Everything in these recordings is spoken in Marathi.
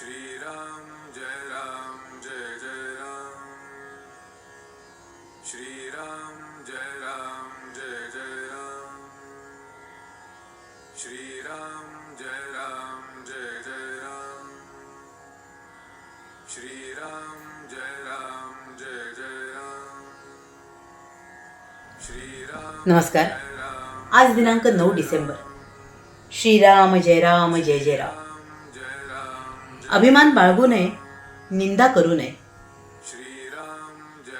श्रीराम जय जय राम श्रीराम जय जय राम श्रीराम जय जय राम श्रीराम जय जय राम श्रीराम। नमस्कार। आज दिनांक 9 डिसेंबर। श्रीराम जय जय राम। अभिमान बाळगू नये, निंदा करू नये। श्रीराम जय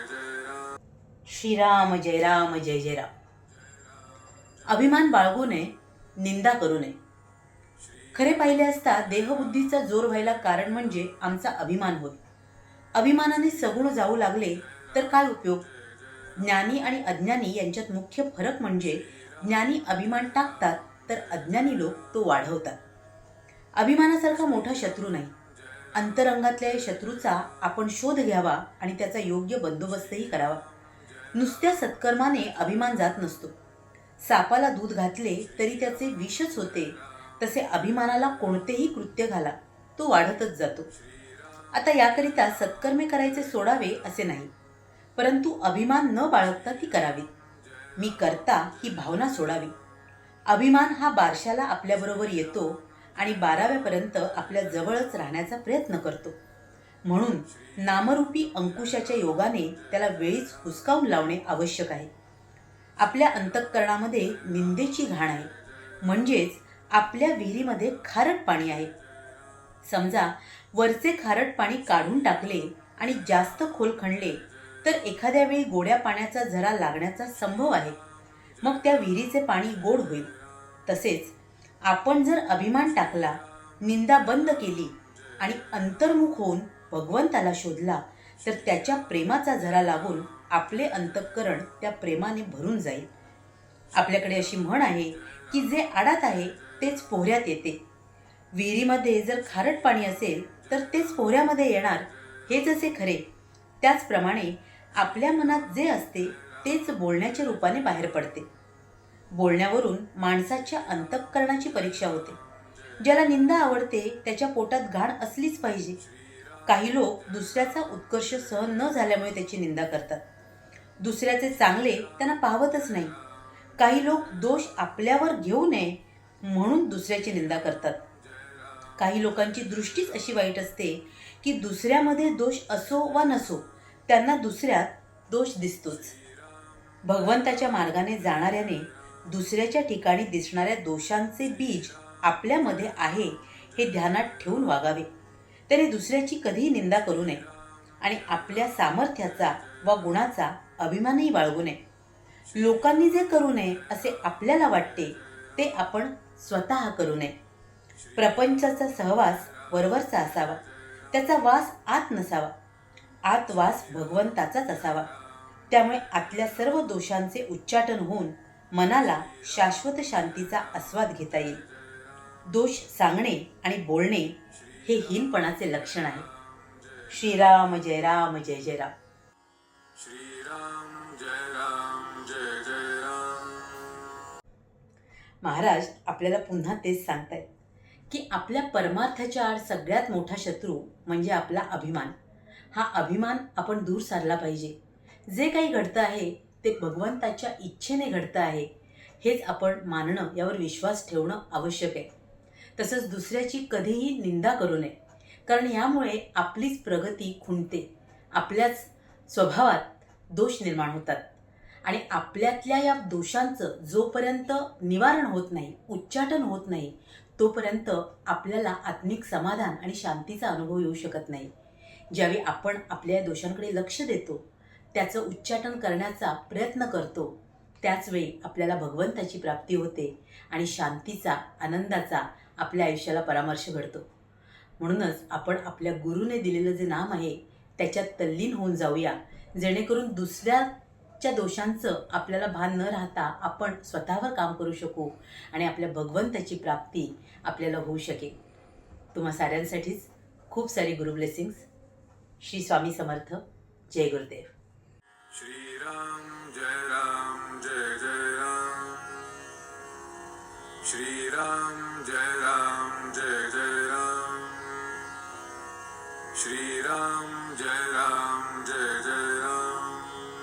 जय राम श्रीराम जय जय राम। अभिमान बाळगू नये, निंदा करू नये। खरे पाहिले असता देहबुद्धीचा जोर व्हायला कारण म्हणजे आमचा अभिमान होय। अभिमानाने सगुण जाऊ लागले तर काय उपयोग? ज्ञानी आणि अज्ञानी यांच्यात मुख्य फरक म्हणजे ज्ञानी अभिमान टाकतात तर अज्ञानी लोक तो वाढवतात। अभिमानासारखा मोठा शत्रू नाही। अंतरंगातल्या शत्रूचा आपण शोध घ्यावा आणि त्याचा योग्य बंदोबस्तही करावा। नुसत्या सत्कर्माने अभिमान जात नसतो। सापाला दूध घातले तरी त्याचे विषच होते, तसे अभिमानाला कोणतेही कृत्य घाला तो वाढतच जातो। आता याकरिता सत्कर्मे करायचे सोडावे असे नाही, परंतु अभिमान न बाळगता ती करावी। मी करता ही भावना सोडावी। अभिमान हा बारशाला आपल्याबरोबर येतो आणि 12व्यापर्यंत आपल्या जवळच राहण्याचा प्रयत्न करतो। म्हणून नामरूपी अंकुशाच्या योगाने त्याला वेळीच हुसकावून लावणे आवश्यक आहे। आपल्या अंतःकरणामध्ये निंदेची घाण आहे, म्हणजेच आपल्या विहिरीमध्ये खारट पाणी आहे। समजा वरचे खारट पाणी काढून टाकले आणि जास्त खोल खणले तर एखाद्या वेळी गोड्या पाण्याचा झरा लागण्याचा संभव आहे, मग त्या विहिरीचे पाणी गोड होईल। तसेच आपण जर अभिमान टाकला, निंदा बंद केली आणि अंतर्मुख होऊन भगवंताला शोधला तर त्याच्या प्रेमाचा झरा लागून आपले अंतःकरण त्या प्रेमाने भरून जाईल। आपल्याकडे अशी म्हण आहे की जे आडात आहे तेच पोहऱ्यात येते। विहिरीमध्ये जर खारट पाणी असेल तर तेच पोहऱ्यामध्ये येणार, हे जसे खरे त्याचप्रमाणे आपल्या मनात जे असते तेच बोलण्याच्या रूपाने बाहेर पडते। बोलण्यावरून माणसाच्या अंतःकरणाची परीक्षा होते। ज्याला निंदा आवडते त्याच्या पोटात घाण असलीच पाहिजे। काही लोक दुसऱ्याचा उत्कर्ष सहन न झाल्यामुळे त्याची निंदा करतात। दुसऱ्याचे चांगले त्यांना पाहवतच नाही। काही लोक दोष आपल्यावर घेऊ नये म्हणून दुसऱ्याची निंदा करतात। काही लोकांची दृष्टीच अशी वाईट असते की दुसऱ्यामध्ये दोष असो वा नसो त्यांना दुसऱ्यात दोष दिसतोच। भगवंताच्या मार्गाने जाणाऱ्याने दुसऱ्याच्या ठिकाणी दिसणाऱ्या दोषांचे बीज आपल्यामध्ये आहे हे ध्यानात ठेवून वागावे। त्याने दुसऱ्याची कधीही निंदा करू नये आणि आपल्या सामर्थ्याचा वा गुणाचा अभिमानही बाळगू नये। लोकांनी जे करू नये असे आपल्याला वाटते ते आपण स्वतः करू नये। प्रपंचाचा सहवास वरवरचा असावा, त्याचा वास आत नसावा। आत वास भगवंताचाच असावा। त्यामुळे आतल्या सर्व दोषांचे उच्चाटन होऊन मनाला शाश्वत शांतीचा आस्वाद घेता येईल। दोष सांगणे आणि बोलणे हे हीनपणाचे लक्षण आहे। श्रीराम जय जय राम। श्रीराम जय जय राम। महाराज आपल्याला पुन्हा तेच सांगतायत की आपल्या परमार्थाच्या आड सगळ्यात मोठा शत्रू म्हणजे आपला अभिमान। हा अभिमान आपण दूर सारला पाहिजे। जे काही घडतं आहे ते भगवंताच्या इच्छेने घडतं आहे हेच आपण मानणं, यावर विश्वास ठेवणं आवश्यक आहे। तसंच दुसऱ्याची कधीही निंदा करू नये, कारण यामुळे आपलीच प्रगती खुंटते। आपल्याच स्वभावात दोष निर्माण होतात आणि आपल्यातल्या या दोषांचं जोपर्यंत निवारण होत नाही, उच्चाटन होत नाही, तोपर्यंत आपल्याला आत्मिक समाधान आणि शांतीचा अनुभव येऊ शकत नाही। ज्यावेळी आपण आपल्या या दोषांकडे लक्ष देतो, त्याचं उच्चाटन करण्याचा प्रयत्न करतो, त्याचवेळी आपल्याला भगवंताची प्राप्ती होते आणि शांतीचा, आनंदाचा आपल्या आयुष्याला परामर्श घडतो। म्हणूनच आपण आपल्या गुरुने दिलेलं जे नाम आहे त्याच्यात तल्लीन होऊन जाऊया, जेणेकरून दुसऱ्याच्या दोषांचं आपल्याला भान न राहता आपण स्वतःवर काम करू शकू आणि आपल्या भगवंताची प्राप्ती आपल्याला होऊ शकेल। तुम्हा साऱ्यांसाठीच खूप सारी गुरु ब्लेसिंग्स। श्री स्वामी समर्थ। जय गुरुदेव। श्रीराम जय जय राम श्रीराम जय जय राम श्रीराम जय राम